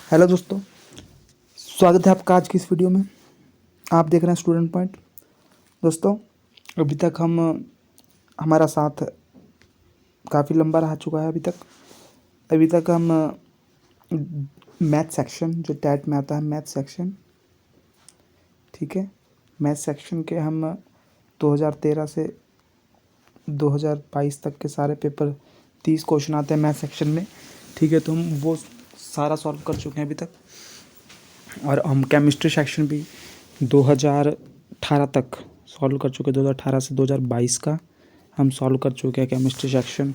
Hello दोस्तों, स्वागत है आपका आज की इस वीडियो में। आप देख रहे हैं स्टूडेंट पॉइंट। दोस्तों, अभी तक हमारा साथ काफ़ी लंबा रह चुका है। अभी तक हम मैथ सेक्शन जो टैट में आता है, मैथ सेक्शन, ठीक है, मैथ सेक्शन के हम 2013 से 2022 तक के सारे पेपर 30 क्वेश्चन आते हैं मैथ सेक्शन में, ठीक है। तो हम वो सारा सॉल्व कर चुके हैं अभी तक। और हम केमिस्ट्री सेक्शन भी 2018 तक सॉल्व कर चुके हैं। 2018 से 2022 का हम सॉल्व कर चुके हैं chemistry section,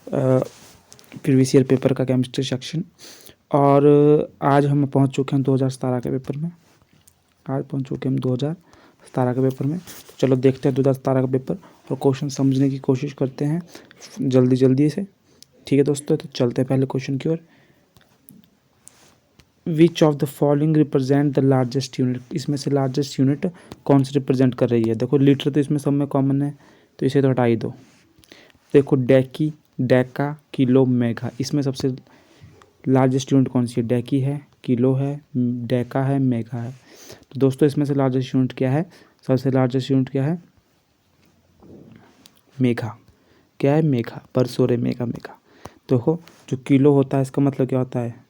previous year paper का केमिस्ट्री सेक्शन। और आज हम पहुंच चुके हैं 2017 के पेपर में। आज पहुंच चुके हैं हम 2017 के पेपर में। तो चलो देखते हैं 2017 का पेपर और क्वेश्चन समझने की कोशिश करते हैं जल्दी से, ठीक है दोस्तों। तो चलते हैं पहले क्वेश्चन की ओर। Which of the following represent the largest unit, इसमें से लार्जेस्ट यूनिट कौन सी रिप्रेजेंट कर रही है। देखो लीटर तो इसमें सब में कॉमन है, तो इसे तो हटा ही दो। देखो डेकी, डेका, किलो, मेगा, इसमें सबसे लार्जेस्ट यूनिट कौन सी है। डेकी है, किलो है, डेका है, मेगा है। तो दोस्तों इसमें से लार्जेस्ट यूनिट क्या है, सबसे लार्जेस्ट यूनिट क्या है, मेगा। क्या है, मेगा, पर सोरे मेगा। देखो जो किलो होता है इसका मतलब क्या होता है,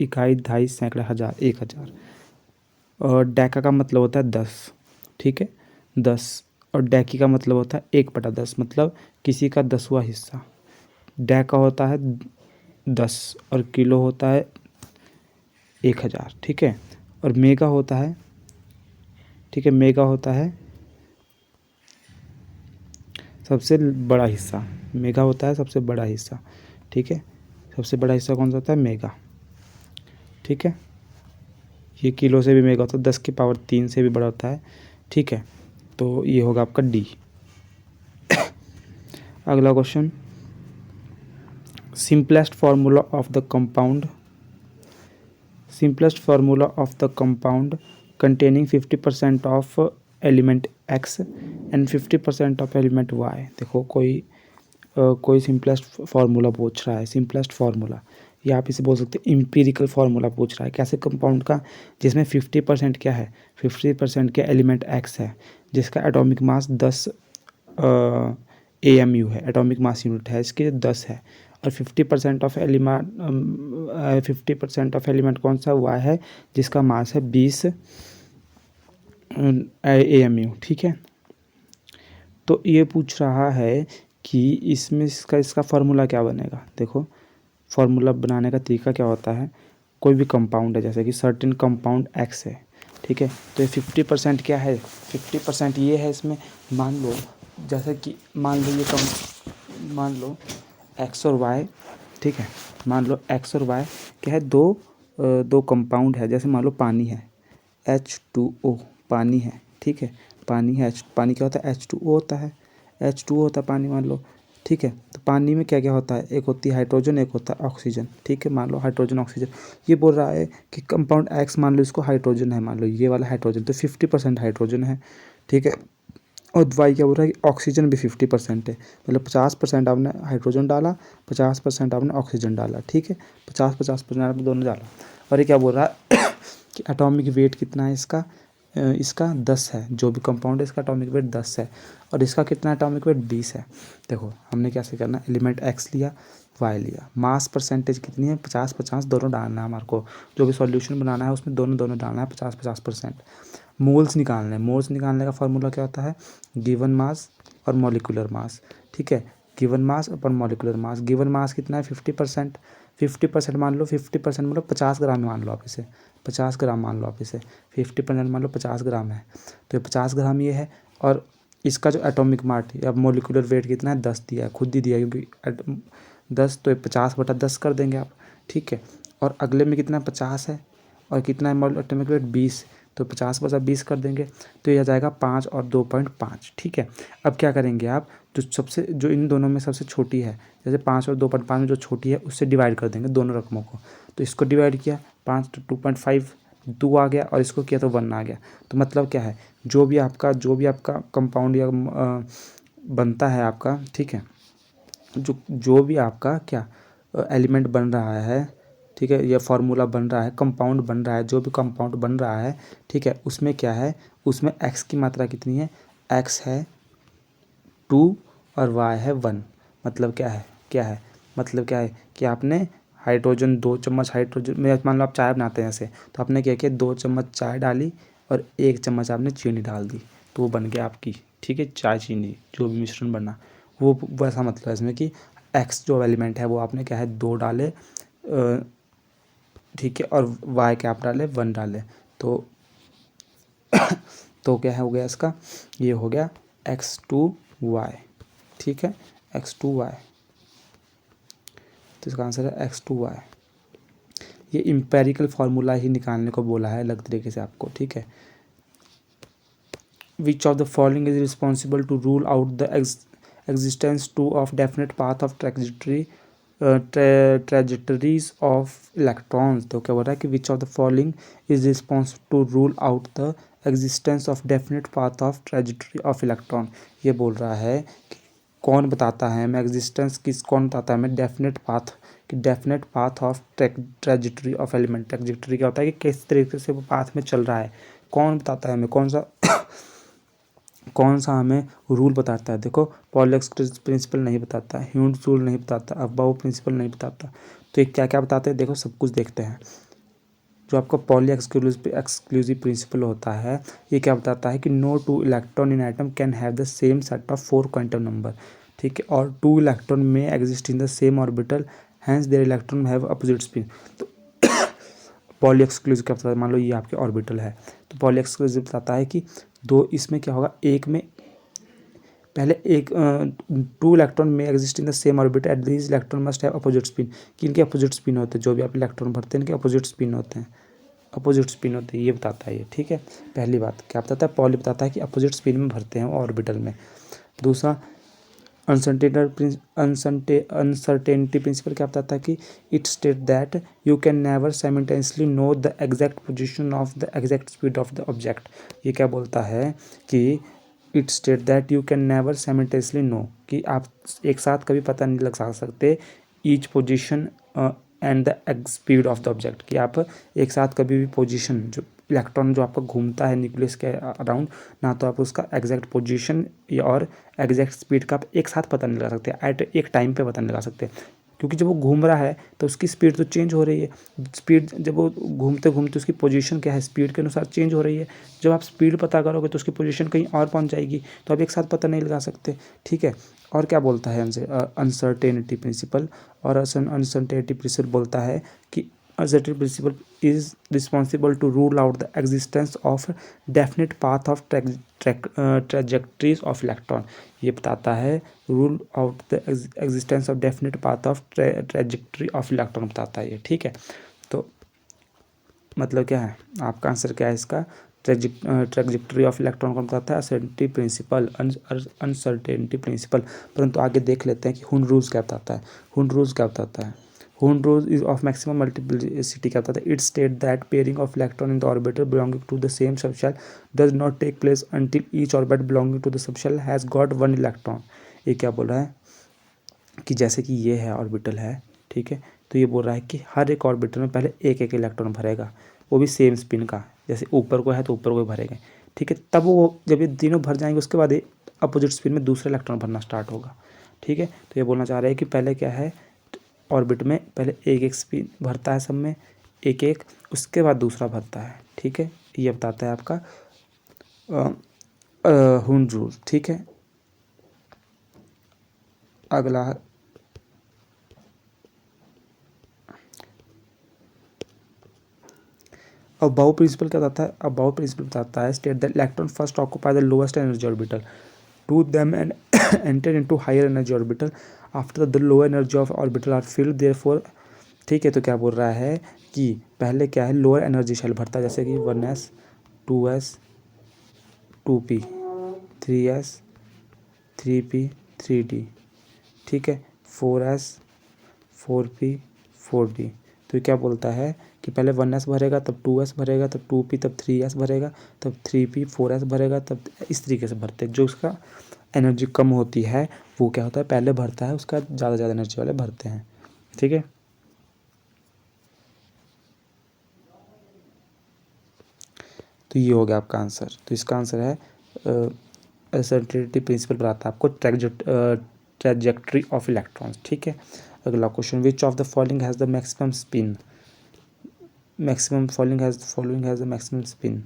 इकाई, दहाई, सैकड़ा, हज़ार, 1000। और डेका का मतलब होता है 10, ठीक है, 10। और डेकी का मतलब होता है 1/10, मतलब किसी का 10वां हिस्सा। डेका होता है 10 और किलो होता है 1000, ठीक है। और मेगा होता है, ठीक है, मेगा होता है सबसे बड़ा हिस्सा। मेगा होता है सबसे बड़ा हिस्सा, ठीक है। सबसे बड़ा हिस्सा कौन सा होता है, मेगा, ठीक है। ये किलो से भी मेगा होता है, 10⁻³ से भी बड़ा होता है, ठीक है। तो ये होगा आपका डी। अगला question, simplest formula of the compound, simplest formula of the compound containing 50% of element X and 50% of element Y. देखो कोई सिंपलेस्ट फार्मूला पूछ रहा है, सिंपलेस्ट फार्मूला, या आप इसे बोल सकते हैं इम्पीरिकल फार्मूला पूछ रहा है। कैसे कंपाउंड का, जिसमें 50% क्या है, 50% के एलिमेंट एक्स है, जिसका एटॉमिक मास 10 AMU है, एटॉमिक मास यूनिट है इसके 10 है। और 50% ऑफ एलिमेंट कौन सा, वाई है, जिसका मास है 20 AMU, ठीक है। तो ये पूछ रहा है कि इसमें इसका फार्मूला क्या बनेगा। देखो फार्मूला बनाने का तरीका क्या होता है, कोई भी कंपाउंड है, जैसे कि सर्टेन कंपाउंड एक्स है, ठीक है। तो ये 50% क्या है, 50% ये है इसमें। मान लो जैसे कि मान लो एक्स और वाई, ठीक है। मान लो एक्स और वाई क्या है, दो कंपाउंड है। जैसे मान लो पानी है, H2O, पानी है, ठीक है। पानी है, पानी क्या होता है, H2O होता है, H2O होता है पानी, मान लो, ठीक है। तो पानी में क्या क्या होता है, एक होती है हाइड्रोजन, एक होता है ऑक्सीजन, ठीक है। मान लो हाइड्रोजन ऑक्सीजन, ये बोल रहा है कि कंपाउंड एक्स, मान लो इसको हाइड्रोजन है, मान लो ये वाला हाइड्रोजन, तो 50% हाइड्रोजन है, ठीक है। और वाई क्या बोल रहा है कि ऑक्सीजन भी 50% है, मतलब 50% आपने हाइड्रोजन डाला, 50% आपने ऑक्सीजन डाला, ठीक है। 50-50% आपने दोनों डाला। और ये क्या बोल रहा है कि एटॉमिक वेट कितना है इसका 10 है। जो भी कंपाउंड है इसका एटॉमिक वेट 10 है, और इसका कितना एटॉमिक वेट 20 है। देखो हमने कैसे करना, एलिमेंट एक्स लिया, वाई लिया, मास परसेंटेज कितनी है, 50-50 दोनों डालना है हमारे को। जो भी सॉल्यूशन बनाना है उसमें दोनों डालना है, 50-50%। मोल्स निकालने हैं, मोल्स निकालने का फार्मूला क्या होता है, गिवन मास और मॉलिक्यूलर मास, ठीक है। गिवन मास अपन मॉलिक्यूलर मास, गिवन मास कितना है 50%, 50% मान लो, 50% मतलब 50 ग्राम मान लो आप इसे, 50 ग्राम मान लो आप इसे, 50% मान लो 50 ग्राम है, तो ये 50 ग्राम ये है। और इसका जो एटॉमिक मास या मोलिकुलर वेट कितना है, 10 दिया है, खुद ही दिया है, क्योंकि 10, तो ये 50/10 कर देंगे आप, ठीक है। और अगले में कितना 50 है, और कितना है एटॉमिक वेट 20, तो 50/20 कर देंगे, तो ये आ जाएगा 5 और 2.5, ठीक है। अब क्या करेंगे आप, जो इन दोनों में सबसे छोटी है, जैसे 5 और 2.5 में जो छोटी है उससे डिवाइड कर देंगे दोनों रकमों को। तो इसको डिवाइड किया, 5 तो 2.5, 2 आ गया, और इसको किया तो 1 आ गया। तो मतलब क्या है, जो भी आपका कंपाउंड या बनता है आपका, ठीक है, जो भी आपका क्या एलिमेंट बन रहा है, ठीक है, ये फार्मूला बन रहा है, कंपाउंड बन रहा है, जो भी कंपाउंड बन रहा है, ठीक है, उसमें क्या है, उसमें x की मात्रा कितनी है, x है 2 और y है 1। मतलब क्या है मतलब क्या है कि आपने हाइड्रोजन 2 चम्मच हाइड्रोजन में, मान लो आप चाय बनाते हैं ऐसे, तो आपने क्या किया, 2 चम्मच चाय डाली और 1 चम्मच आपने चीनी डाल दी, तो वो बन गया आपकी, ठीक है, चाय चीनी जो भी मिश्रण बना वो वैसा। मतलब है इसमें कि एक्स जो एलिमेंट है वो आपने क्या है 2 डाले, ठीक है, और वाई क्या आप डाले 1 डाले, तो तो क्या हो गया इसका, ये हो गया x2y, ठीक है, x2y, तो इसका आंसर है x2y। ये इम्पेरिकल फार्मूला ही निकालने को बोला है अलग तरीके से आपको, ठीक है। Which of the following is responsible to rule out the existence to of definite path of trajectories of electrons. तो क्या बोल रहा है कि which of the following is response to rule out the existence of definite path of trajectory of electron. ये बोल रहा है कि कौन बताता है हमें एग्जिस्टेंस किस, कौन बताता है हमें डेफिनेट पाथ, कि definite path of trajectory of element. Trajectory क्या होता है कि किस तरीके से वो पाथ में चल रहा है, कौन बताता है हमें, कौन सा हमें रूल बताता है। देखो पॉलियक्स प्रिंसिपल नहीं बताता, ह्यूम्स रूल नहीं बताता, अबाउ प्रिंसिपल नहीं बताता, तो ये क्या क्या बताते हैं, देखो सब कुछ देखते हैं। जो आपका पॉली एक्सक्लूसिव प्रिंसिपल होता है, ये क्या बताता है कि no 2 electron in atom can have the same set of 4 quantum number, ठीक है, और 2 electron may exist in the same orbital, hence their electron have opposite spin. तो पॉली एक्सक्लूसिव क्या बताता है, मान लो ये आपके ऑर्बिटल है, तो पॉली एक्सक्लूसिव बताता है कि दो इसमें क्या होगा, एक में पहले एक 2 electron may exist in the same orbit at these electron must have opposite spin, कि इनके अपोजिट स्पिन होते हैं, जो भी आप इलेक्ट्रॉन भरते हैं इनके अपोजिट स्पिन होते हैं, अपोजिट स्पिन होते हैं, ये बताता है ये, ठीक है। पहली बात क्या बताता है, पॉली बताता है कि अपोजिट स्पिन में भरते हैं ऑर्बिटल में। दूसरा अनसर्टेनिटी प्रिंसिपल क्या बताता है कि it state that you can never simultaneously know the exact position of the exact speed of the object. ये क्या बोलता है कि it state that you can never simultaneously know, कि आप एक साथ कभी पता नहीं लगा सकते each position and the speed of the object, कि आप एक साथ कभी भी पोजीशन, जो इलेक्ट्रॉन जो आपका घूमता है न्यूक्लियस के अराउंड, ना तो आप उसका एग्जैक्ट पोजीशन और एग्जैक्ट स्पीड का आप एक साथ पता नहीं लगा सकते, एट एक टाइम पे पता नहीं लगा सकते, क्योंकि जब वो घूम रहा है तो उसकी स्पीड तो चेंज हो रही है। स्पीड जब वो घूमते घूमते उसकी पोजीशन क्या है, स्पीड के अनुसार चेंज हो रही है। जब आप स्पीड पता करोगे तो उसकी पोजीशन कहीं और पहुंच जाएगी, तो आप एक साथ पता नहीं लगा सकते, ठीक है। और क्या बोलता है हमसे, अनसर्टेनिटी प्रिंसिपल, और अनसर्टेनिटी प्रिंसिपल बोलता है कि uncertainty principle is responsible to rule out the existence of definite path of trajectories of electron। ये बताता है rule out the existence of definite path of trajectory of electron बताता है ये, ठीक है। तो मतलब क्या है, आपका आंसर क्या है इसका, ट्रेजेक्टरी ऑफ इलेक्ट्रॉन कौन बताता है, अनसर्टेनिटी प्रिंसिपल, अनसर्टेनिटी प्रिंसिपल। परंतु आगे देख लेते हैं कि हुन रूल्स क्या बताता है। हुन रूल्स क्या बताता है, Hund rule is of maximum multiplicity क्या बताता है, it state that pairing of electron in the orbital belonging to the same subshell does not take place until each orbit belonging to the subshell has got 1 electron. ये क्या बोल रहा है कि जैसे कि ये है ऑर्बिटल है, ठीक है, तो ये बोल रहा है कि हर एक ऑर्बिटल में पहले एक एक इलेक्ट्रॉन भरेगा, वो भी सेम स्पिन का, जैसे ऊपर को है तो ऊपर को ही भरेगा, ठीक है। तब वो जब ये तीनों भर जाएंगे उसके बाद अपोजिट स्पिन में दूसरा इलेक्ट्रॉन भरना स्टार्ट होगा, ठीक है। तो ये बोलना चाह रहे हैं कि पहले क्या है, ऑर्बिट में पहले एक एक स्पिन भरता है, सब में एक एक, उसके बाद दूसरा भरता है, ठीक है। ये बताता है आपका हुन रूल, ठीक है। अगला अब बाउ प्रिंसिपल क्या बताता है, अब बाउ प्रिंसिपल बताता है state that electron first occupy the lowest energy orbital to them and enter into higher energy orbital after the lower energy of orbital are filled therefore, ठीक है। तो क्या बोल रहा है कि पहले क्या है, लोअर एनर्जी शेल भरता है, जैसे कि 1s 2s 2p 3s 3p 3d, ठीक है, 4s 4p 4d। तो क्या बोलता है कि पहले 1s भरेगा, तब 2s भरेगा, तब 2p, तब 3s भरेगा, तब 3p 4s भरेगा, तब इस तरीके से भरते हैं। जो उसका एनर्जी कम होती है वो क्या होता है, पहले भरता है, उसका ज़्यादा एनर्जी वाले भरते हैं, ठीक है। तो ये हो गया आपका आंसर। तो इसका आंसर है अनसर्टेनिटी प्रिंसिपल बताता है आपको ट्रैजेक्टरी ऑफ इलेक्ट्रॉन्स। ठीक है, अगला question, which of the following has the maximum spin, maximum following has the maximum spin.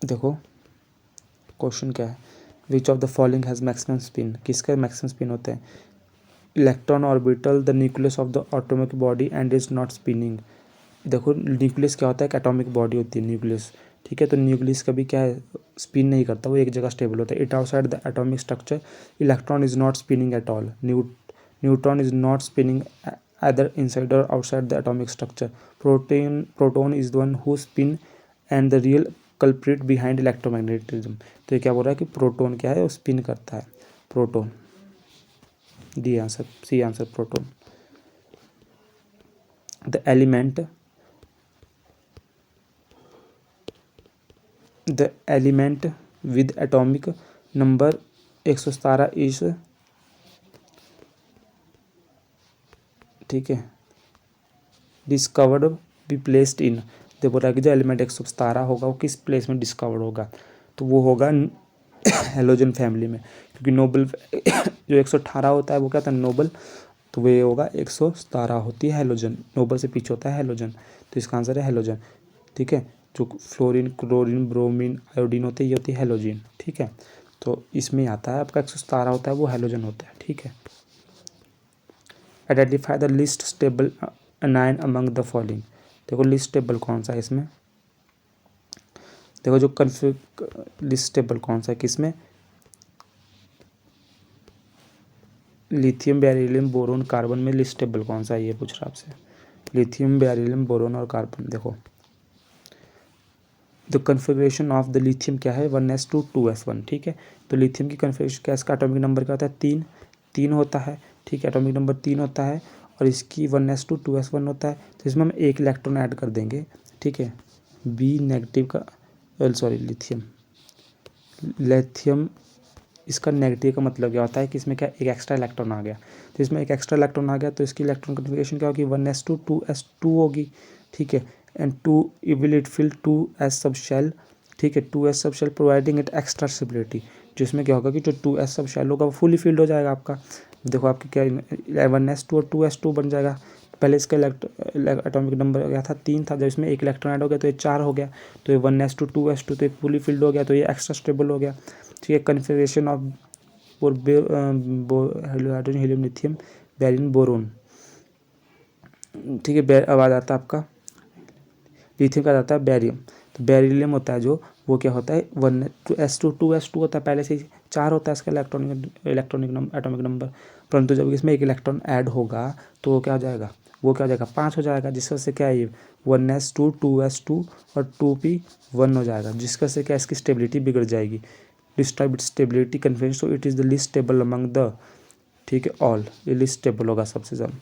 देखो क्वेश्चन क्या है, which of the following has maximum spin, किसका मैक्सिमम स्पिन होता है, electron orbital, the nucleus of the atomic body and is not spinning. देखो nucleus क्या होता है, एक एटॉमिक बॉडी होती है न्यूक्लियस। ठीक है, तो न्यूक्लियस कभी क्या है, स्पिन नहीं करता, वो एक जगह स्टेबल होता है। It outside the atomic structure, electron is not spinning at all, neutron is not spinning either inside or outside the atomic structure. Proton is the one who spin and the real culprit behind electromagnetism. तो ये क्या बोल रहा है कि proton क्या है, वो स्पिन करता है, proton. D answer, C answer, proton. The element with atomic number 117 is, ठीक है, डिस्कवर्ड बी प्लेस्ड इन। देखो बोल रहा है कि जो एलिमेंट 117 होगा वो किस प्लेस में डिस्कवर्ड होगा, तो वो होगा हेलोजन फैमिली में, क्योंकि नोबल जो 118 होता है वो क्या होता है, नोबल, तो वो ये होगा 117 होती है हेलोजन, नोबल से पीछे होता है हेलोजन, तो इसका आंसर है हेलोजन। ठीक है, जो फ्लोरीन, क्लोरीन, ब्रोमीन, आयोडीन होते हैं ये होती है हेलोजन। ठीक है, तो इसमें आता है आपका 117 होता है वो हेलोजन होता है। ठीक है, identify the list stable anion among the following. देखो लिस्ट स्टेबल कौन सा है इसमें, देखो जो लिस्ट स्टेबल कौन सा है किसमें, लिथियम, बेरिलियम, बोरोन, कार्बन में लिस्ट स्टेबल कौन सा है, ये पूछ रहा आपसे। लिथियम, बेरिलियम, बोरोन और कार्बन। देखो the configuration of the lithium क्या है, 1s2 2s1। ठीक है, तो लिथियम की कन्फिग्रेशन क्या है, इसका एटॉमिक नंबर क्या होता है, 3 होता है। ठीक है, एटॉमिक नंबर 3 होता है और इसकी 1s2 2s1 होता है, तो इसमें हम एक इलेक्ट्रॉन ऐड कर देंगे। ठीक है, बी नेगेटिव का, सॉरी लिथियम इसका नेगेटिव का मतलब क्या होता है कि इसमें क्या एक एक्स्ट्रा इलेक्ट्रॉन आ गया, तो इसमें एक एक्स्ट्रा इलेक्ट्रॉन आ गया तो इसकी इलेक्ट्रॉन कन्फिग्रेशन क्या होगी, 1s2 2s2 होगी। ठीक है, and 2 will it fill 2s सब शेल। ठीक है, 2s subshell providing it extra stability, जिसमें क्या होगा कि जो 2s सब शेल होगा वो फुली फिल्ड हो जाएगा आपका। देखो आपकी क्या 1s2 और 2s2 बन जाएगा। पहले इसका एटॉमिक नंबर क्या था, 3 था, जब इसमें एक इलेक्ट्रॉन ऐड हो गया तो ये 4 हो गया, तो ये 1s2 2s2 तो ये फुली फिल्ड हो गया, तो ये एक्स्ट्रा स्टेबल हो गया। ठीक है, configuration of hydrogen, helium, lithium, beryllium, boron. ठीक है, अब आ जाता है आपका लिथियम का जाता है बेरियम, तो बेरिलियम होता है जो, वो क्या होता है 1s2 2s2 होता है, पहले से 4 होता है इसका इलेक्ट्रॉनिक एटॉमिक नंबर, परंतु जब इसमें एक इलेक्ट्रॉन ऐड होगा तो वो क्या हो जाएगा, 5 हो जाएगा, जिसका से क्या है ये 1s2 2s2 और 2p1 हो जाएगा, जिसका से क्या इसकी स्टेबिलिटी बिगड़ जाएगी, disturb it stability configuration, so it is the least stable among the, ठीक है, ऑल, ये लीस्ट स्टेबल होगा सबसे ज़्यादा।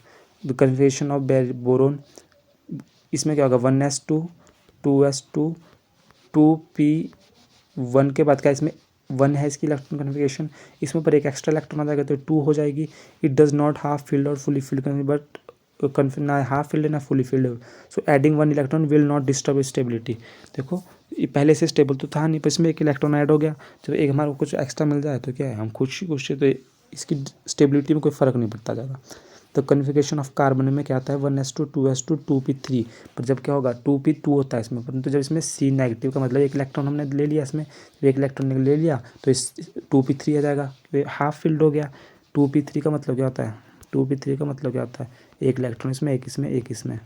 द कन्फिग्रेशन ऑफ बोरोन, इसमें क्या होगा 1s2 2s2 2p1 के बाद क्या इसमें 1 है इसकी इलेक्ट्रॉन कन्फिग्रेशन, इसमें पर एक एक्स्ट्रा इलेक्ट्रॉन आ जाएगा तो 2 हो जाएगी। It does not half filled और फुली फिल्ड, बट ना हाफ फिल्ड है ना fully filled, so adding 1 electron will not disturb stability. देखो ये पहले से स्टेबल तो था नहीं, पर इसमें एक इलेक्ट्रॉन ऐड हो गया, जब एक हमारे को कुछ एक्स्ट्रा मिल जाए तो क्या है हम खुश तो इसकी स्टेबिलिटी में कोई फ़र्क नहीं पड़ता ज़्यादा। तो कन्फिग्रेशन ऑफ कार्बन में क्या आता है 1s2 2s2 2p3, पर जब क्या होगा 2p2 होता है इसमें, परंतु जब इसमें C नेगेटिव का मतलब एक इलेक्ट्रॉन हमने ले लिया, इसमें एक इलेक्ट्रॉन ले लिया तो इस 2p3 आ जाएगा, तो हाफ फिल्ड हो गया। 2p3 का मतलब क्या होता है, 2p3 का मतलब क्या होता है, एक इलेक्ट्रॉन इसमें एक इसमें एक इसमें,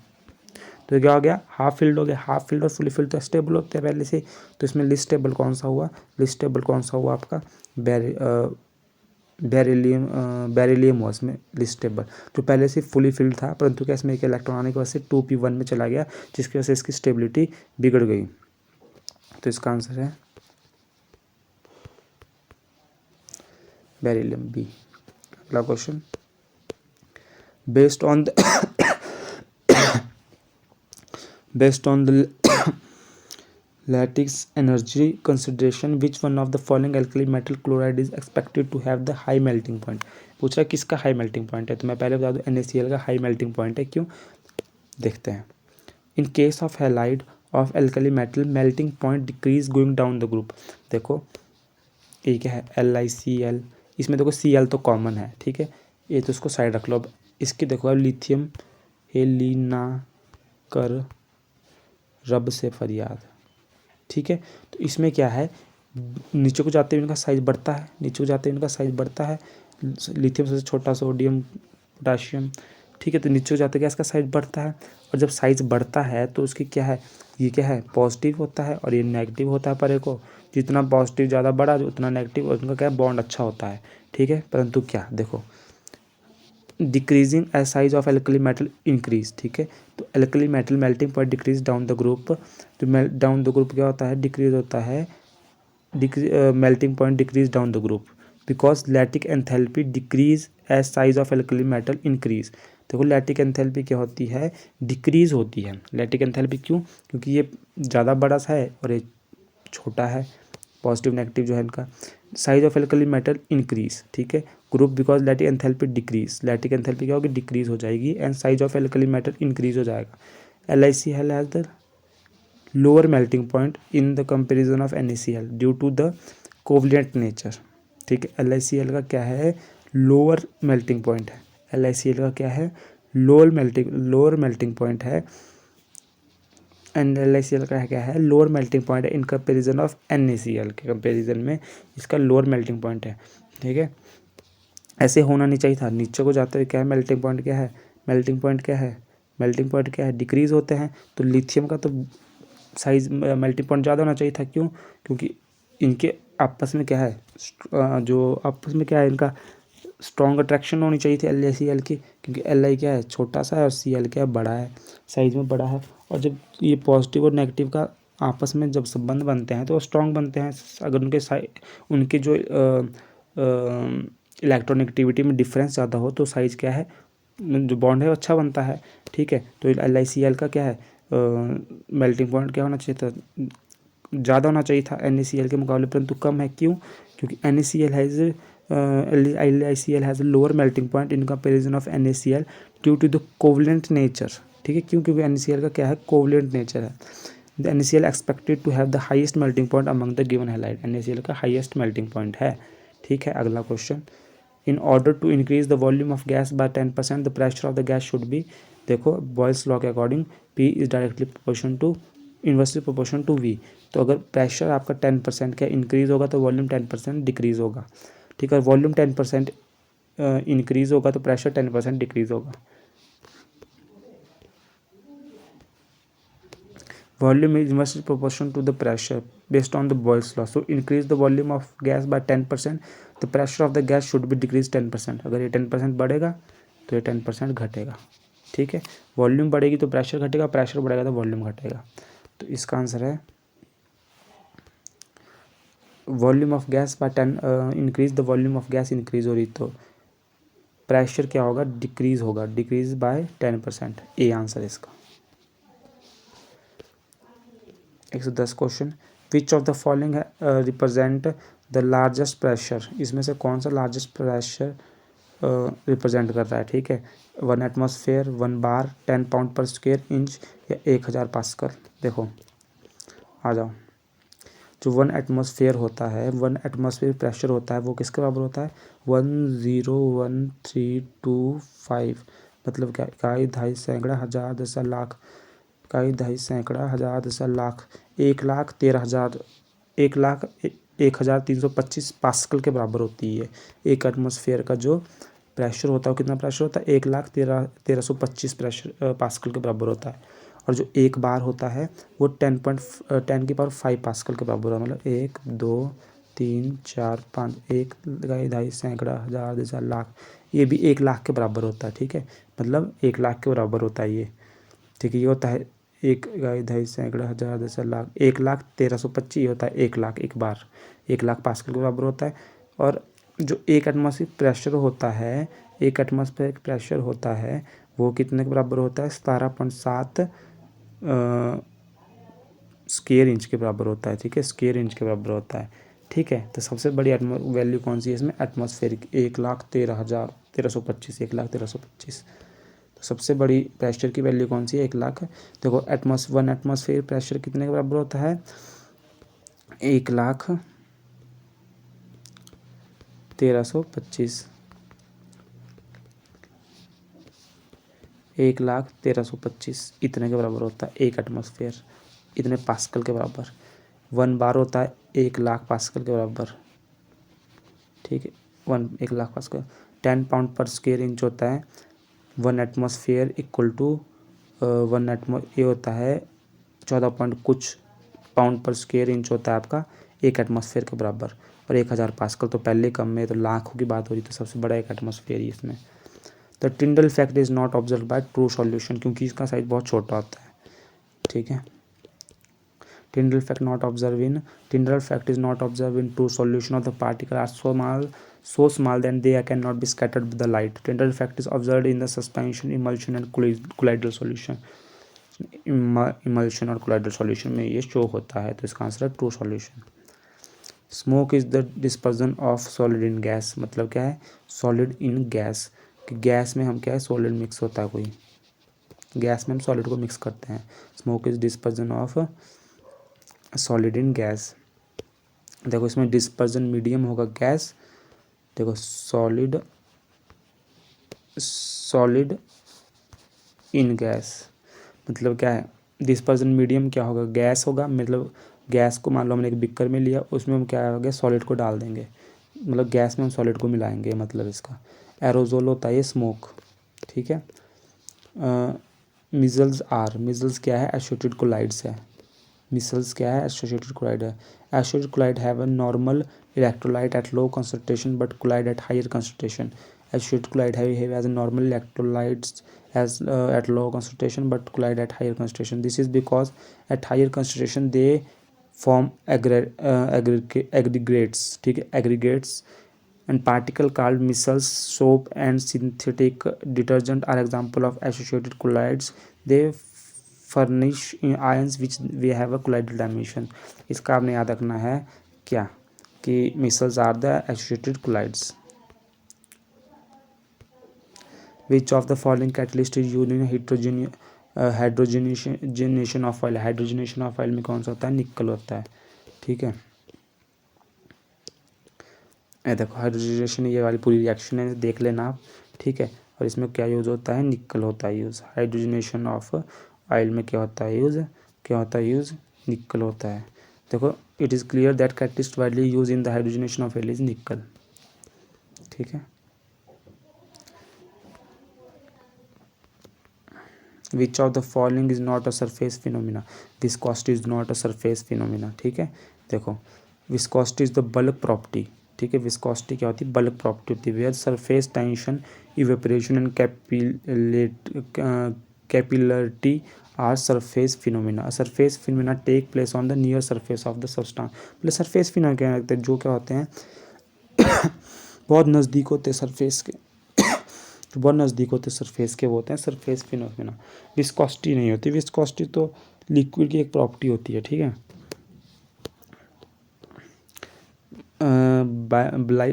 तो क्या हो गया हाफ फील्ड हो गया। हाफ फील्ड और फुली फील्ड तो स्टेबल होते हैं पहले से, तो इसमें लिस्ट स्टेबल कौन सा हुआ, लिस्ट स्टेबल कौन सा हुआ आपका बेरिलियम हुआ इसमें लिस्ट स्टेबल, जो पहले से फुली फिल्ड था, परंतु क्या इसमें एक इलेक्ट्रॉन आने की वजह से 2p1 में चला गया, जिसकी वजह से इसकी स्टेबिलिटी बिगड़ गई। तो इसका आंसर है बेरिलियम, बी। अगला question, based on the lattice energy consideration which one of the following alkali metal chloride is expected to have the high melting point. पूछ रहा है किसका हाई मेल्टिंग पॉइंट है, तो मैं पहले बता दूं NaCl का हाई मेल्टिंग पॉइंट है। क्यों, देखते हैं। In case of halide of alkali metal melting point decrease going down the group. देखो ये क्या है, LiCl, इसमें देखो Cl तो कॉमन है, ठीक है, ये तो उसको साइड रख लो। अब इसकी देखो, अब लिथियम हेलिना कर रब से फरियाद, ठीक है। तो इसमें क्या है, नीचे को जाते हुए इनका साइज बढ़ता है, नीचे को जाते हुए इनका साइज बढ़ता है। लिथियम सबसे छोटा, सोडियम, पोटाशियम, ठीक है। तो नीचे को जाते क्या इसका साइज बढ़ता है, और जब साइज बढ़ता है तो उसकी क्या है, ये क्या है, पॉजिटिव होता है और ये नेगेटिव होता है। परे को जितना पॉजिटिव ज़्यादा बढ़ा उतना नेगेटिव, और उनका क्या है, बॉन्ड अच्छा होता है, ठीक है। परंतु क्या, देखो decreasing as size of alkali metal increase, ठीक है। तो alkali metal melting point decrease down the group, तो डाउन द ग्रुप क्या होता है, डिक्रीज होता है, melting point decrease down the group because lattice enthalpy decrease as size of alkali metal increase. देखो लैटिक एंथैल्पी क्या होती है, डिक्रीज होती है। लैटिक एंथैल्पी क्यों, क्योंकि ये ज़्यादा बड़ा सा है और ये छोटा है, पॉजिटिव नेगेटिव जो है इनका। Size of alkali metal increase, ठीक है, group because lattice enthalpy decrease, lattice enthalpy क्या होगी, डिक्रीज हो जाएगी, and size of alkali metal increase हो जाएगा। LiCl has the lower melting point in the comparison of NaCl due to the covalent nature, ठीक है। LiCl का क्या है, लोअर मेल्टिंग पॉइंट है। LiCl का क्या है, लोअर मेल्टिंग पॉइंट है, एंड LiCl का क्या है, लोअर मेल्टिंग पॉइंट है इन कंपेरिजन ऑफ NaCl के कंपेरिजन में इसका लोअर मेल्टिंग पॉइंट है, ठीक है। ऐसे होना नहीं चाहिए था, नीचे को जाते हुए क्या है, मेल्टिंग पॉइंट क्या है, मेल्टिंग पॉइंट क्या है, मेल्टिंग पॉइंट क्या है, डिक्रीज होते हैं। तो लिथियम का तो साइज मेल्टिंग पॉइंट ज़्यादा होना चाहिए था। क्यों, क्योंकि इनके आपस में क्या है, जो आपस में क्या है, इनका स्ट्रॉन्ग अट्रैक्शन होनी चाहिए थी LiCl की, क्योंकि Li क्या है, छोटा सा है, और Cl क्या है, बड़ा है, साइज में बड़ा है। और जब ये पॉजिटिव और नेगेटिव का आपस में जब संबंध बनते हैं तो स्ट्रॉन्ग बनते हैं। अगर उनके जो इलेक्ट्रोनेगेटिविटी में डिफरेंस ज़्यादा हो तो साइज क्या है, जो बॉन्ड है वो अच्छा बनता है, ठीक है। तो LiCl का क्या है, मेल्टिंग पॉइंट क्या होना चाहिए था, ज़्यादा होना चाहिए था NaCl के मुकाबले, परंतु कम है। क्यों, क्योंकि LiCl has lower melting point in comparison of NaCl due to the covalent nature, ठीक है। क्यों, क्योंकि NaCl का क्या है, कोवलेंट नेचर है। The NaCl expected to have the highest melting point among the given halide, NaCl का highest melting point है, ठीक है। अगला question, in order to increase the volume of gas by 10% the pressure of the gas should be. देखो Boyle's law के according P is directly proportion to inversely proportion to V। तो अगर pressure आपका 10% का इंक्रीज होगा तो volume 10% decrease होगा, ठीक है। वॉल्यूम 10% इंक्रीज होगा तो प्रेशर 10% डिक्रीज होगा। Volume is inversely proportional to the pressure based on the Boyle's law. So increase the volume of gas by 10%, the pressure of the gas should be decreased 10%। अगर ये 10% बढ़ेगा तो ये 10% घटेगा, ठीक है। वॉल्यूम बढ़ेगी तो प्रेशर घटेगा, प्रेशर बढ़ेगा तो वॉल्यूम घटेगा। तो इसका आंसर है volume of gas by 10, increase the volume of gas increase हो रही तो प्रेशर क्या होगा, डिक्रीज होगा, डिक्रीज बाय 10%। ए आंसर इसका। 110 question, which of the following represent the largest pressure, इसमें से कौन सा लार्जेस्ट प्रेशर रिप्रेजेंट कर रहा है, ठीक है। 1 एटमॉस्फेयर, 1 बार, 10 पाउंड पर स्क्वायर इंच, या 1000 पास्कल। देखो आ जाओ, जो 1 एटमॉस्फेयर होता है, 1 एटमॉस्फेयर प्रेशर होता है, वो किसके बराबर होता है, 101,325, मतलब क्या, इकाई, दहाई, सैकड़ा, हज़ार, दशा, लाख, इकाई, दहाई, सैकड़ा, हज़ार, दशा, लाख, 1,13,000, 1,0325 पास्कल के बराबर होती है। एक एटमॉस्फेयर का जो प्रेशर होता है वो कितना प्रेशर होता है, 1,13,125 प्रेशर पास्कल के बराबर होता है। और जो एक बार होता है वो 10 की पावर 5 पास्कल के बराबर है। मतलब 1 2 3 4 5, 1 इकाई, दहाई, सैकड़ा, हज़ार, दशा, लाख, ये भी 1,00,000 के बराबर होता है, ठीक है। मतलब 1,00,000 के बराबर होता है ये, ठीक है। ये होता है 1 इकाई, दहाई, सैकड़ा, हज़ार, दशा, लाख, 1,13,125 होता है एक लाख, एक बार 1,00,000 पास्कल के बराबर होता है। और जो एक एटमॉस्फेयर प्रेशर होता है, एक एटमॉस्फेयर प्रेशर होता है वो कितने के बराबर होता है, 17.7 स्क्वायर इंच के बराबर होता है, ठीक है, स्क्वायर इंच के बराबर होता है, ठीक है। तो सबसे बड़ी वैल्यू कौन सी है इसमें, एटमॉस्फेरिक, 1,13,1325, 1,13,25। तो सबसे बड़ी प्रेशर की वैल्यू कौन सी है, 1,00,000। देखो वन एटमॉस्फेयर प्रेशर कितने के बराबर होता है, 1,13,25, 1,13,25 इतने के बराबर होता है एक एटमॉस्फेयर, इतने पास्कल के बराबर। 1 बार होता है 1,00,000 पास्कल के बराबर, ठीक है, 1,00,000 पास्कल। 10 पाउंड पर स्क्वायर इंच होता है 1 एटमॉस्फेयर इक्वल टू ये होता है 14 पॉइंट कुछ पाउंड पर स्क्वायर इंच होता है आपका एक एटमॉस्फेयर के बराबर। और 1,000 पास्कल तो पहले कम में, तो लाखों की बात हो रही, तो सबसे बड़ा एक एटमॉस्फेयर ही इसमें। The Tyndall effect is not observe by true solution, क्योंकि इसका साइज बहुत छोटा होता है, ठीक है। Tyndall effect is not observed in true solution of the particle are so small that they cannot be scattered with the light. Tyndall effect is observed in the suspension, emulsion and colloidal solution. Emulsion और colloidal solution में ये show होता है, तो इसका answer है true solution. Smoke is the dispersion of solid in gas, मतलब क्या है, सॉलिड इन गैस, कि गैस में हम क्या है, सॉलिड मिक्स होता है, कोई गैस में हम सॉलिड को मिक्स करते हैं। Smoke is dispersion of solid in gas. देखो इसमें डिस्पर्जन मीडियम होगा गैस, देखो सॉलिड इन गैस, मतलब क्या है, डिस्पर्जन मीडियम क्या होगा, गैस होगा, मतलब गैस को मान लो हमने एक बिक्कर में लिया, उसमें हम क्या होगा, सॉलिड को डाल देंगे, मतलब गैस में हम सॉलिड को मिलाएंगे, मतलब इसका। एरोजोल होता है ये स्मोक, ठीक है। मिजल्स क्या है, एसोसिएटेड कोलाइड्स है, मिसल्स क्या है, एसोसिएटेड कोलाइड है। Associated colloid have a normal electrolyte at low concentration but collide at higher concentration. Associated collide have as a normal electrolytes as at low concentration but collide at higher concentration. This is because at higher concentration they form aggregates, ठीक है, aggregates and particle called micelles. Soap and synthetic detergent are example of associated colloids. They furnish ions which we have a colloidal dimension. इसका आपने याद रखना है क्या, कि micelles are the associated colloids. Which of the following catalyst is used in hydrogenation of oil? Hydrogenation of oil में कौन सा होता है, निकल होता है, ठीक है। ये देखो हाइड्रोजनेशन, ये वाली पूरी रिएक्शन है, देख लेना आप, ठीक है। और इसमें क्या यूज़ होता है, निकल होता है यूज़। हाइड्रोजनेशन ऑफ ऑयल में क्या होता है यूज़, निकल होता है। देखो it is clear that catalyst widely use in the hydrogenation of oil is निकल, ठीक है। Which of the following is not a surface phenomena? Viscosity is not a surface phenomena, ठीक है। देखो viscosity is the bulk property, ठीक है, viscosity क्या होती है, bulk property होती है। where surface tension, evaporation and capillarity are surface phenomena. A surface phenomena take place on the near surface of the substance. मतलब surface phenomena क्या होते हैं, जो क्या होते हैं बहुत नज़दीक होते हैं सरफेस के, तो बहुत नज़दीक होते सरफेस के, वो होते हैं सरफेस फिनोमिना। विस्कोसिटी नहीं होती, विस्कोसिटी तो लिक्विड की एक प्रॉपर्टी होती है, ठीक है।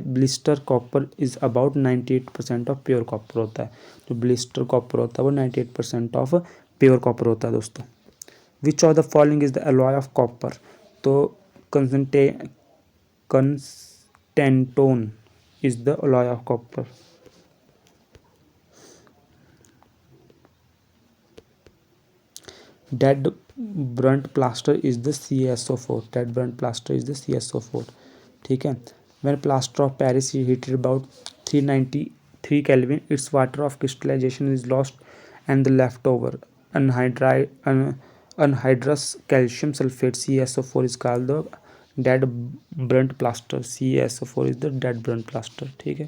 Blister copper is about 98% of pure copper होता है, जो ब्लिस्टर कॉपर होता है वो 98% ऑफ प्योर कॉपर होता है दोस्तों। Which of the following is the alloy of copper, तो constantan is the alloy of copper. Dead burnt plaster is the CaSO4. Dead burnt plaster is the CaSO4, ठीक है। When plaster of Paris is heated about 393 Kelvin, its water of crystallization is lost and the leftover anhydrous calcium sulfate CaSO4 is called the dead burnt plaster. CaSO4 is the dead burnt plaster, ठीक है।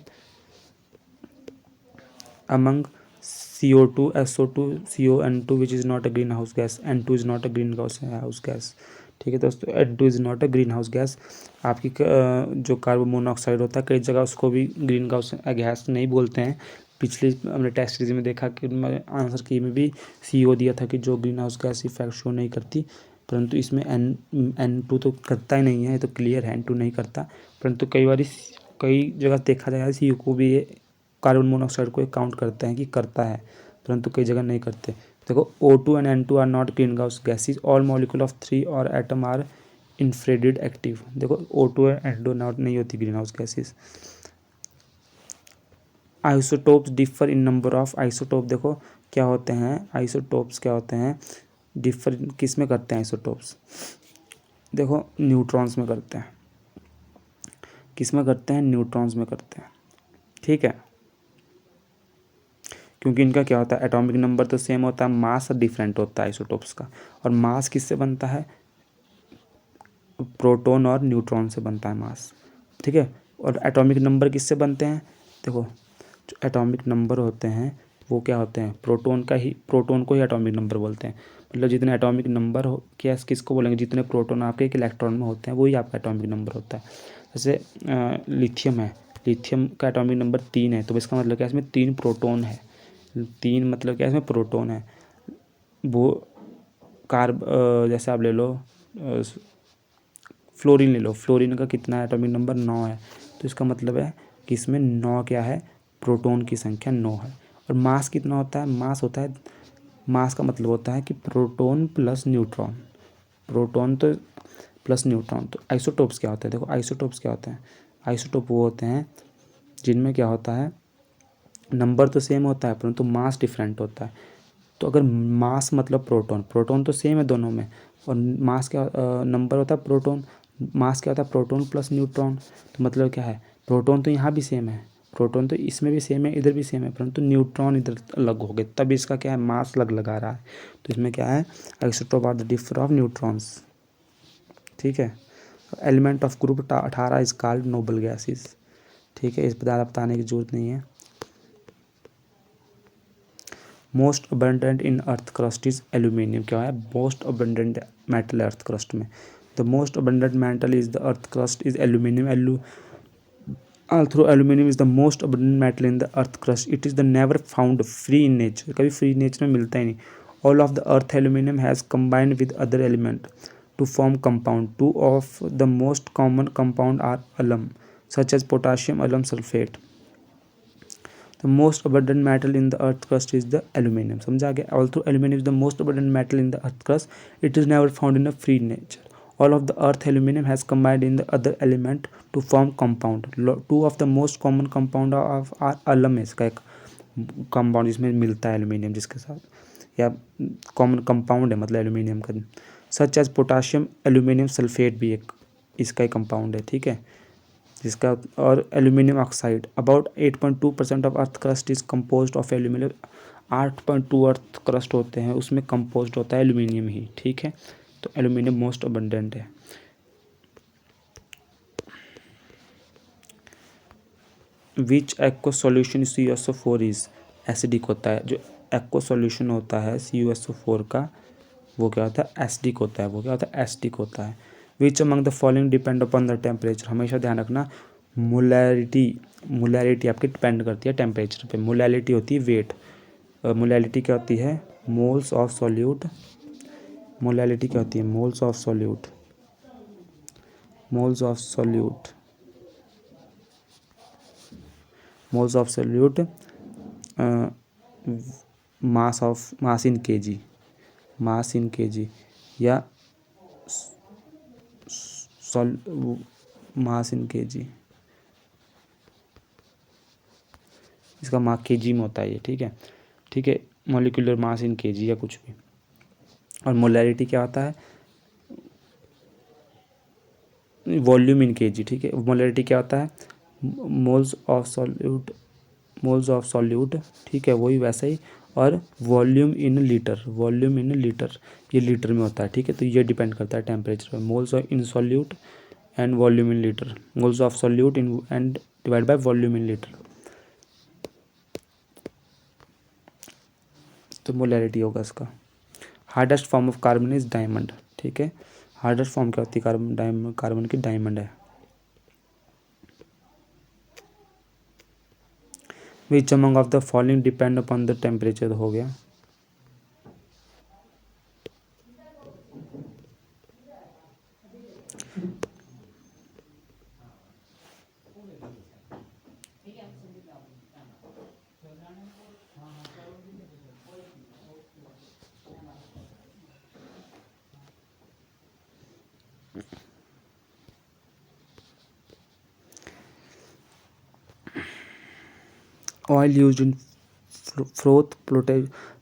Among CO2, SO2, CO, N2 which is not a greenhouse gas, N2 is not a greenhouse gas, ठीक है दोस्तों, N2 is not a green house gas. आपकी जो carbon monoxide होता है कई जगह उसको भी ग्रीन हाउस गैस नहीं बोलते हैं। पिछले हमने टेस्ट सीरीज में देखा कि आंसर की में भी CO दिया था कि जो green house gas effect show नहीं करती, परंतु इसमें N2 तो करता ही नहीं है, ये तो क्लियर है, N2 नहीं करता। परंतु कई जगह देखा जाएगा सी को भी ये कार्बन मोनोऑक्साइड को काउंट करते हैं कि करता है, परंतु कई जगह नहीं करते। देखो O2 and N2 are not greenhouse gases, all molecule of 3 और एटम आर इंफ्रारेड एक्टिव। देखो O2 एंड N2 नॉट नहीं होती green house gases. Isotopes differ in number of isotope. देखो क्या होते हैं आइसोटोप्स, क्या होते हैं, डिफर किस में करते हैं आइसोटोप्स। देखो न्यूट्रॉन्स में करते हैं। किस में करते हैं, न्यूट्रॉन्स में करते हैं, ठीक है। क्योंकि इनका क्या होता है, एटॉमिक नंबर तो सेम होता है, मास डिफरेंट होता है आइसोटोप्स का। और मास किससे बनता है, प्रोटॉन और न्यूट्रॉन से बनता है मास, ठीक है। और एटॉमिक नंबर किससे बनते हैं, देखो जो एटॉमिक नंबर होते हैं वो क्या होते हैं, प्रोटॉन को ही एटॉमिक नंबर बोलते हैं। मतलब जितने एटॉमिक नंबर हो, क्या किसको बोलेंगे, जितने प्रोटॉन आपके एक इलेक्ट्रॉन में होते हैं वही आपका एटॉमिक नंबर होता है। जैसे लिथियम है, लिथियम का एटॉमिक नंबर 3 है, तो इसका मतलब क्या है, इसमें 3 प्रोटॉन है। 3 मतलब क्या है, इसमें प्रोटॉन है। वो जैसे आप ले लो फ्लोरीन ले लो, फ्लोरीन का कितना एटॉमिक नंबर 9 है, तो इसका मतलब है कि इसमें 9 क्या है, प्रोटॉन की संख्या 9 है। और मास कितना होता है, मास होता है, मास का मतलब होता है कि प्रोटॉन प्लस न्यूट्रॉन, प्रोटॉन तो प्लस न्यूट्रॉन। तो आइसोटोप्स क्या होते हैं, देखो आइसोटोप्स क्या होते हैं, आइसोटोप वो होते हैं जिनमें क्या होता है, नंबर तो सेम होता है परंतु मास डिफरेंट होता है। तो अगर मास मतलब प्रोटॉन, प्रोटॉन तो सेम है दोनों में, और मास क्या नंबर होता है प्रोटॉन, मास क्या होता है, प्रोटॉन प्लस न्यूट्रॉन। तो मतलब क्या है, प्रोटॉन तो यहाँ भी सेम है, प्रोटॉन तो इसमें भी सेम है, इधर भी सेम है, परंतु न्यूट्रॉन इधर अलग हो गए, तब इसका क्या है, मास अलग लगा रहा है। तो इसमें क्या है, isotope are the differ of neutrons, ठीक है। Element of group 18 is called noble gases, ठीक है, इस पर ज़्यादा बताने की जरूरत नहीं है। Most abundant in earth crust is aluminium, क्या है, most abundant metal earth crust में, the most abundant metal is the earth crust is aluminium. Although aluminum is the most abundant metal in the earth crust, it is the never found free in nature, कभी free nature में मिलता ही नहीं। All of the earth aluminum has combined with other element to form compound. Two of the most common compound are alum, such as potassium alum sulfate. The most abundant metal in the earth crust is the aluminum, समझा गया। Although aluminum is the most abundant metal in the earth crust, it is never found in a free nature. All of the earth aluminum has combined in the other element to form compound. Two of the most common compound of are alum, इसका एक compound जिसमें मिलता है aluminium जिसके साथ, या common compound है मतलब एल्यूमिनियम का। Such as potassium aluminium sulphate भी एक इसका ही कंपाउंड है, ठीक है, जिसका। और aluminium oxide, about 8.2% of earth crust is compose of aluminium. 8.2 earth crust होते हैं उसमें कंपोज होता है एल्यूमिनियम ही, ठीक है। तो एल्यूमिनियम मोस्ट अबंडेंट है। Which aqueous solution CuSO4 is acidic होता है, जो एक्व सॉल्यूशन होता है CuSO4 का वो क्या होता है, एसिडिक होता है, वो क्या होता है, एसिडिक होता है। Which among the following depend upon the temperature, हमेशा ध्यान रखना, मोलैरिटी आपकी डिपेंड करती है टेम्परेचर पे। मोलैरिटी होती है वेट, मोलैरिटी क्या होती है, मोल्स ऑफ सॉल्यूट, मोलैरिटी क्या होती है, moles of solute, moles of solute, moles of solute, mass in KG, mass in KG, या मास इन केजी, इसका मास केजी में होता है ये, ठीक है, ठीक है, मॉलिक्यूलर मास इन केजी या कुछ भी। और मोलैरिटी क्या होता है, वॉल्यूम इन केजी, ठीक है। मोलैरिटी क्या होता है, moles of solute, moles of solute, ठीक है, वही वैसा ही। और volume in litre, volume in litre, ये लीटर में होता है, ठीक है। तो ये डिपेंड करता है टेम्परेचर पर, moles in solute and volume in litre, moles of solute in and divide by volume in litre. तो मोलैरिटी होगा इसका। Hardest form of carbon is diamond, ठीक है, हार्डेस्ट फॉर्म क्या होती है कार्बन की, डायमंड है। Which among of the following depend upon the temperature, हो गया। Oil used in froth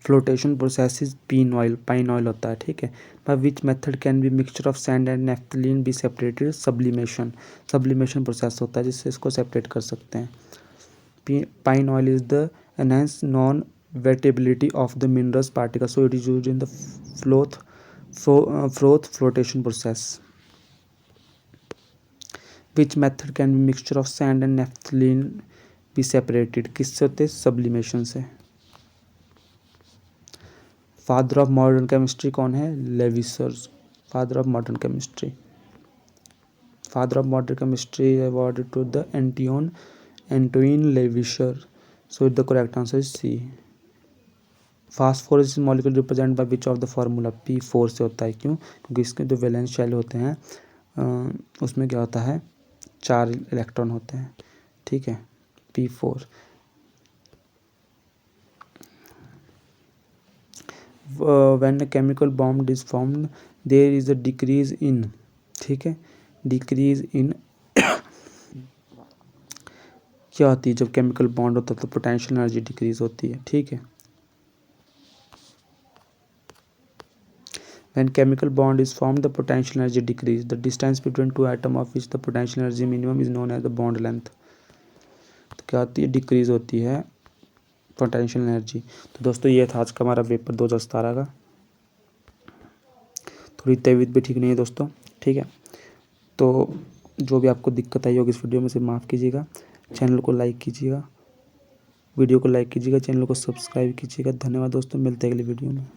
flotation process pine oil होता है, ठीक है। By which method can be mixture of sand and naphthalene be separated? Sublimation process होता है जिससे इसको सेपरेट कर सकते हैं। Pine oil is the enhance non wettability of the minerals particle, so it is used in the froth flotation process. Which method can be mixture of sand and naphthalene be separated? किससे होते हैं? Sublimation से। Father of modern chemistry कौन है? Lavoisier's, father of modern chemistry. Father of modern chemistry awarded to the Antoine Lavoisier, so the correct answer is C. Phosphorus molecule represent by which of the formula? P4 से होता है। क्यों? क्योंकि इसके जो valence shell होते हैं उसमें क्या होता है? 4 इलेक्ट्रॉन होते हैं, ठीक है। P4। When a chemical bond is formed there is a decrease in, ठीक है, डिक्रीज इन क्या होती है? जब केमिकल बॉन्ड होता है तो पोटेंशियल एनर्जी डिक्रीज होती है, ठीक है। When chemical bond is formed, the potential energy decrease. The distance between two atoms of which the potential energy minimum is known as the bond length. तो क्या होती है? डिक्रीज होती है पोटेंशियल एनर्जी। तो दोस्तों ये था आज का हमारा पेपर 2017 का। थोड़ी तबीयत भी ठीक नहीं है दोस्तों, ठीक है। तो जो भी आपको दिक्कत आई होगी इस वीडियो में से माफ़ कीजिएगा। चैनल को लाइक कीजिएगा, वीडियो को लाइक कीजिएगा, चैनल को सब्सक्राइब कीजिएगा। धन्यवाद दोस्तों, मिलते हैं अगली वीडियो में।